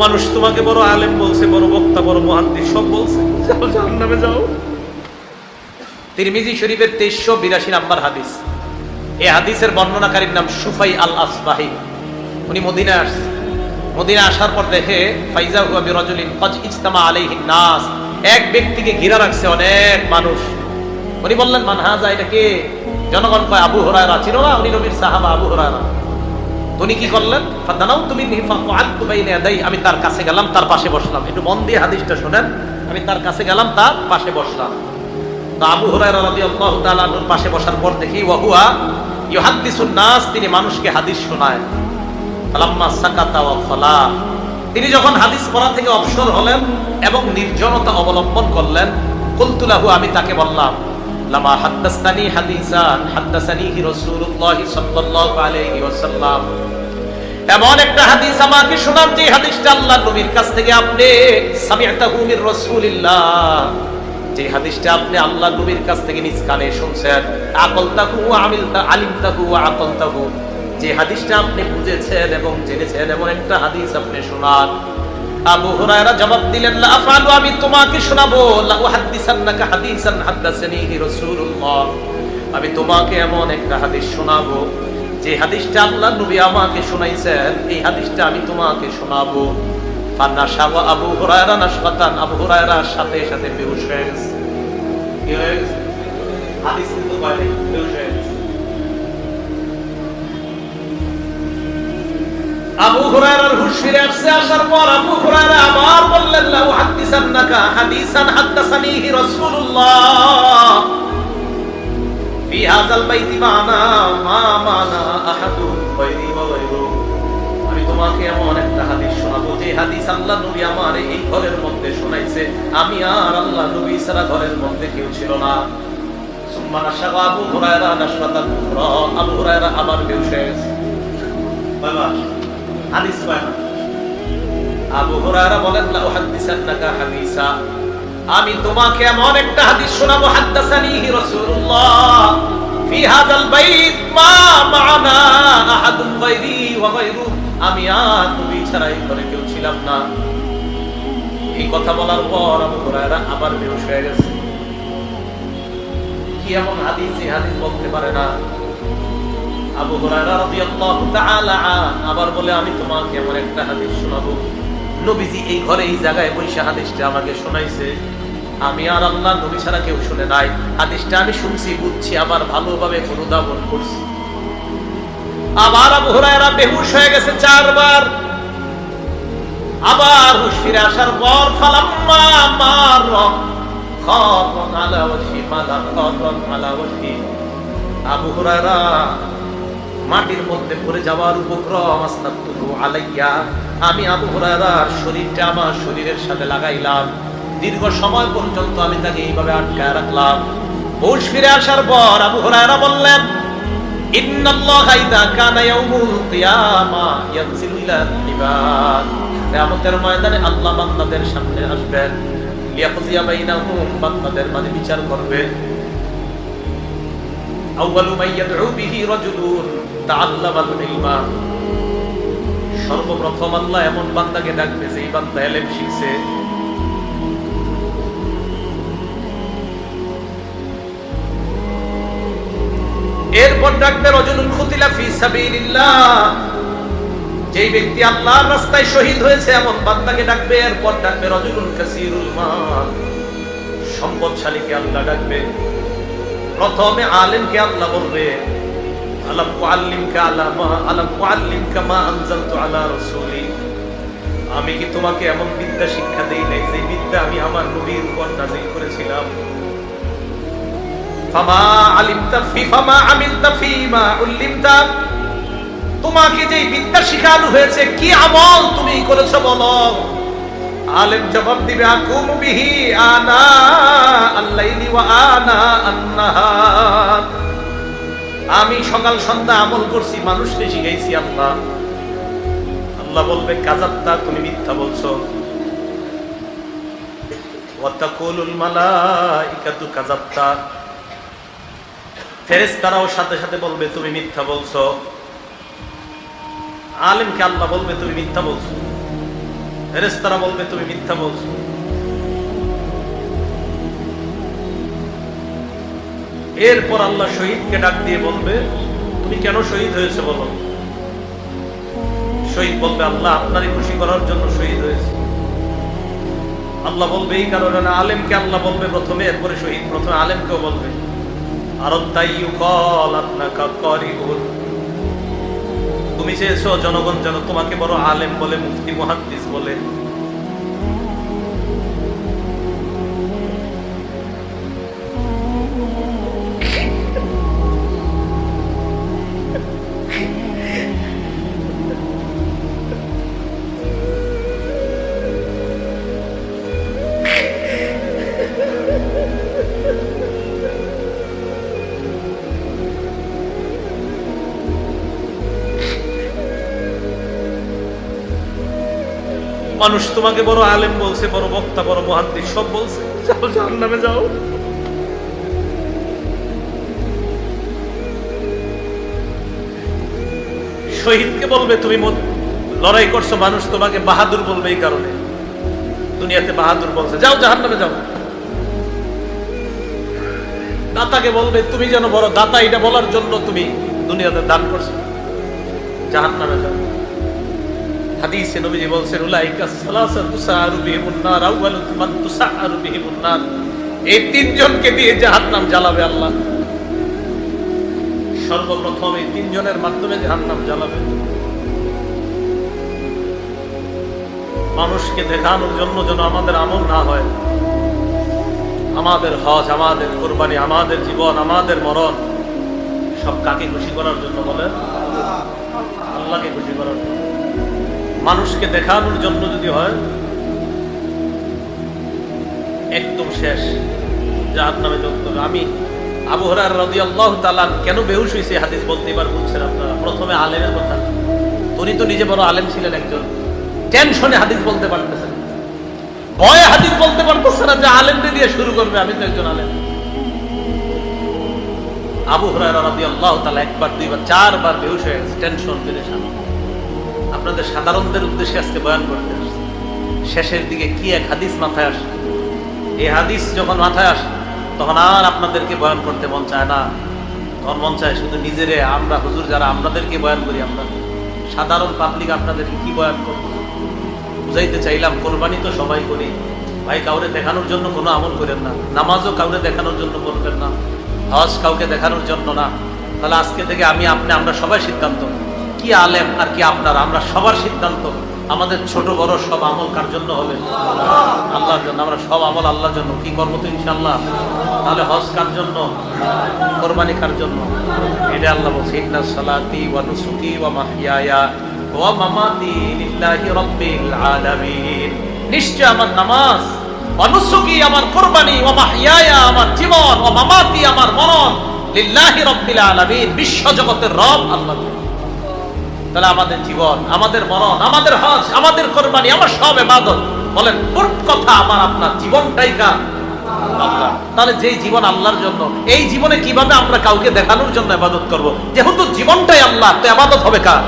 মানুষ তোমাকে বড় আলেম বলছে, বড় বক্তা, বড় মুহাদ্দিস সব বলছে, যাও জাহান্নামে যাও। তিরমিজি শরীফের 2382 নাম্বার হাদিস। এই হাদিসের বর্ণনাকারীর নাম সুফাই আল আসবাহি। উনি মদিনায় আসছে। মদিনায় আসার পর দেখে ফাইজা হুয়া বিরাজুলিন ক্বাদ ইজতামা আলাইহিন নাস, এক ব্যক্তিকে ঘিরে রাখছে অনেক মানুষ। উনি বললেন মান হাযা, এটা কে? জনগণ কয় আবু হুরায়রা। চিনো না? উনি নবীর সাহাবা আবু হুরায়রা। উনি কি করলেন? ফাদানাউতু মিনহি ফাকআদতু বাইনা ইয়াদাই, আমি তার কাছে গেলাম, তার পাশে বসলাম। একটু মন দিয়ে হাদিসটা শুনেন। আমি তার কাছে গেলাম, তার পাশে বসলাম। তো আবু হুরায়রা রাদিয়াল্লাহু তাআলা আনহুর পাশে বসার পর দেখি ওয়া হুয়া ইউহাদ্দিসুন নাস, তিনি মানুষকে হাদিস শোনায়। ফালাম্মা সাকাতা ওয়া খালা, তিনি যখন হাদিস পড়া থেকে অবসর হলেন এবং নির্জনতা অবলম্বন করলেন, কুলতু লাহু, আমি তাকে বললাম, লামা হাদ্দাসতানি হাদিসান হাদ্দাসানিহি রাসূলুল্লাহ সাল্লাল্লাহু আলাইহি ওয়াসাল্লাম, এমন একটা হাদিস আমাকে শোনান যে হাদিসটা আল্লাহর নবীর কাছ থেকে আপনি সামি'তাহু মির রাসূলিল্লাহ, যে হাদিসটা আপনি আল্লাহর নবীর কাছ থেকে নিজ কানে শুনছেন। আকালতাহু ওয়া আলিমতাহু ওয়া আকালতাহু, যে হাদিসটা আপনি বুঝেছেন এবং জেনেছেন এমন একটা হাদিস আপনি শোনান। আবু হুরায়রা জবাব দিলেন, লা আফআলু, আমি তোমাকে শোনাবো, লা উহাদ্দিসান্নাকা হাদিসান হাদ্দাসানিহি রাসূলুল্লাহ, আমি তোমাকে এমন একটা হাদিস শোনাবো যে হাদিসটা আল্লাহর নবী আমাকে শোনাইছেন, এই হাদিসটা আমি তোমাকে শোনাবো। ফানাশাওয়া আবু হুরায়রা নাশকাতান, আবু হুরায়রা সাথে সাথে বেহুশ হয়ে গেছে। কি হয়ে গেছে? হাদিস কিন্তু বাইরে বেহুশ হয়ে গেছে। আবু হুরায়রার হুঁশ ফিরে আসছে। আসার পর আবু হুরায়রা আবার বললেন, লা উহাদ্দিসান্নাকা হাদিসান হাদ্দাসানিহি রাসূলুল্লাহ ফি হাযাল বাইতি মা'না মা মা'না আহাদুন গায়রি ওয়া গায়রু, আমি তোমাকে এমন একটা হাদিস শোনাবো যে হাদিস আল্লাহ নবী আমার এই ঘরের মধ্যে শোনাইছে, আমি আর আল্লাহ নবী ছাড়া ঘরের মধ্যে কেউ ছিল না। সুম্মা নাশাবা আবু হুরায়রা নাশরাতান উখরা, আবু হুরায়রা আবার বেহুশ হয়ে গেছে। বাবা হাদিস পায় না। আবু হুরায়রা বলেন, লা উহাদ্দিসান্নাকা হাদিসা, আমি তোমাকে এমন একটা হাদিস শোনাবো, হাদ্দাসানিহি রাসূলুল্লাহ ফি হাযাল বাইত মা মা'না আহাদুন গায়রি ওয়া গায়রু, আমি আর নবী ছাড়া এই ঘরে কেউ ছিলাম না। এই কথা বলার পর আবু হুরায়রা আবার বেহুশ হয়ে গেছে। কি এমন হাদিস, এই হাদিস বলতে পারে না। আবু হুরায়রা রাদিয়াল্লাহু তাআলা আবার বলে, আমি তোমাকে এমন একটা হাদিস শোনাবো, নবীজি এই ঘরে এই জায়গায় বসে হাদিসটা আমাকে শোনাইছে, আমি আর আল্লাহ নবী ছাড়া কেউ শুনে নাই। হাদিসটা আমি শুনছি, বুঝছি, আবার ভালোভাবে অনুধাবন করছি। আবার আবু হুরায়রা বেহুশ হয়ে গেছে 4 বার। আবার হুঁশ ফিরে আসার পর ফালাম্মা মাররা খারান আলা ওয়াজহি মালা খারান আলা ওয়াজহি, আবু হুরায়রা মাটির মধ্যে পড়ে যাওয়ার উপক্রম, আস্তাগফিরু আলাইয়া, আমি আবু হুরায়রার শরীরটা আমার শরীরের সাথে লাগাইলাম। দীর্ঘ সময় পর্যন্ত আমি তাকে এইভাবে আটকায় রাখলাম। হুঁশ ফিরে আসার পর আবু হুরায়রা বললেন, ইন্নাল্লাহা ইযা কানা ইয়াউমুল কিয়ামা ইয়ানজিলু ইলাল ইবাদ, কিয়ামতের ময়দানে আল্লাহ বান্দাদের সামনে আসবেন, লিয়াকযিয়া বাইনাহুম, বান্দাদের মাঝে বিচার করবেন। আউয়ালু মান ইয়াদউ বিহি রাজুলুন তাআল্লামাল ইলমা, সর্বপ্রথম আল্লাহ এমন বান্দাকে ডাকবে যেই বান্দা ইলম শিখছে। এরপর ডাকবে রাজুলুন কুতিলা ফি সাবিলিল্লাহ, যেই ব্যক্তি আল্লাহর রাস্তায় শহীদ হয়েছে এমন বান্দাকে ডাকবে। এরপর ডাকবে রাজুলুন কাসীরুল মাল, সম্পদশালীকে আল্লাহ ডাকবে। প্রথমে আলেমকে আল্লাহ বলবে, আলাম উআল্লিমকা মা আনজালতু আলা রাসূলি, আমি কি তোমাকে এমন বিদ্যা শিক্ষা দেই নাই যে বিদ্যা আমি আমার নবীর উপর নাযিল করেছিলাম। ফামা আমিলতা ফীমা উল্লিমতা, তোমাকে যে বিদ্যা শিখানো হয়েছে কি আমল তুমি করেছো বলো। আলেম জবাব দিবে, আকুমু বিহি আনা আল-লাইলি ওয়া আনা আন-নাহার, আমি সকাল সন্ধ্যা আমল করছি, মানুষকে শিখাইছি। আল্লাহ বলবে, কাযাবতা, তুমি মিথ্যা বলছো। ওয়া তাকুলুল মালাইকাতু কাযাবতা, ফেরেশতারাও সাথে সাথে বলবে তুমি মিথ্যা বলছো। আলেমকে আল্লাহ বলবে তুমি মিথ্যা বলছো। ফেরেশতারা বলবে তুমি মিথ্যা বলছো। এরপর আল্লাহ শহীদকে ডাক দিয়ে বলবে তুমি কেন শহীদ হয়েছে বলো। শহীদ বলবে আল্লাহ আপনারই খুশি করার জন্য শহীদ হয়েছে। আল্লাহ বলবে এই কারণে না। আলেমকে আল্লাহ বলবে প্রথমে, এরপরে শহীদ। প্রথমে আলেমকেও বলবে তুমি চেয়েছো জনগণ যেন তোমাকে বড় আলেম বলে, মুফতি মুহাদ্দিস বলে। মানুষ তোমাকে বড় আলেম বলছে, বড় বক্তা, বড় মুহাদ্দিস সব বলছে, যাও জাহান্নামে যাও। শহীদকে বলবে তুমি লড়াই করছো, মানুষ তোমাকে বাহাদুর বলবে এই কারণে, দুনিয়াতে বাহাদুর বলছে, যাও জাহান্নামে যাও। দাতাকে বলবে তুমি যেন বড় দাতা এটা বলার জন্য তুমি দুনিয়াতে দান করছো, জাহান্নামে যাও। হাদিসে নবীজি বলছেন উলাইকা সালাসাতু সাআরু বিহিমুন নার আউয়ালু মান তুসাআরু বিহিমুন নার। এই তিনজনকে দিয়ে জাহান্নাম জ্বালাবে আল্লাহ। সর্বপ্রথম এই তিনজনের মাধ্যমে জাহান্নাম জ্বালাবে। মানুষকে দেখানোর জন্য যেন আমাদের আমল না হয়, আমাদের হজ, আমাদের কুরবানি, আমাদের জীবন, আমাদের মরণ সব কাকে খুশি করার জন্য বলেন? আল্লাহকে খুশি করার জন্য। মানুষকে দেখানোর জন্য যদি হয় একদম শেষ, জাহান্নামে জ্বলতে হবে। আমি আবু হুরায়রা রাদিয়াল্লাহু তাআলা কেন বেহুশ হয়েছে হাদিস বলতে এবার বুঝছেন আপনারা। প্রথমে আলেমের কথা, উনি তো নিজে বড় আলেম ছিলেন একজন, টেনশনে হাদিস বলতে পারতেছেন, ভয়ে হাদিস বলতে পারতেছে না যে আলেমদের দিয়ে শুরু করবে, আমি তো একজন আলেম। আবু হুরায়রা রাদিয়াল্লাহু তাআলা একবার, দুইবার, চারবার বেহুশ হয়ে গেছে, টেনশন পেরেশান। আপনাদের সাধারণদের উদ্দেশ্যে আজকে বয়ান করতে আসছে। শেষের দিকে কি এক হাদিস মাথায় আসে, এই হাদিস যখন মাথায় আসে তখন আর আপনাদেরকে বয়ান করতে মন চায় না। তখন মন চায় শুধু নিজেরে, আমরা হুজুর যারা আপনাদেরকে বয়ান করি, আমরা সাধারণ পাবলিক আপনাদেরকে কি বয়ান করব। বুঝাইতে চাইলাম কোরবানি তো সবাই করি ভাই, কাউরে দেখানোর জন্য কোনো আমল করেন না, নামাজও কাউরে দেখানোর জন্য করবেন না, হজ কাউকে দেখানোর জন্য না। তাহলে আজকে থেকে আমি আপনি আমরা সবাই সিদ্ধান্ত, কি আলেম আর কি আপনারা, আমরা সবার সিদ্ধান্ত আমাদের ছোট বড় সব আমল কার জন্য হবে? আল্লাহর জন্য। আমরা সব আমল আল্লাহর জন্য কি করবো তো ইনশাআল্লাহ। তাহলে হজ কার জন্য, কোরবানি কার জন্য? এটা আল্লাহ বলছে ইন্না সালাতি ওয়া নুসুকি ওয়া মাহইয়ায়া ওয়া মামাতি লিল্লাহি রাব্বিল আলামিন। নিশ্চয় আমার নামাজ, ওয়া নুসুকি আমার কোরবানি, ওয়া মাহইয়ায়া আমার জীবন, ওয়া মামাতি আমার মরণ লিল্লাহি রাব্বিল আলামিন, বিশ্ব জগতের রব আল্লাহ। তাহলে আমাদের জীবন, আমাদের মরণ, আমাদের হজ, আমাদের কোরবানি, আমার সব ইবাদত, বলেন কোন কথা আমার আপনার জীবনটাই কার? আল্লাহ। তাহলে যেই জীবন আল্লাহর জন্য, এই জীবনে কিভাবে আমরা কাউকে দেখানোর জন্য ইবাদত করব? যেহেতু জীবনটাই আল্লাহ, তো ইবাদত হবে কার?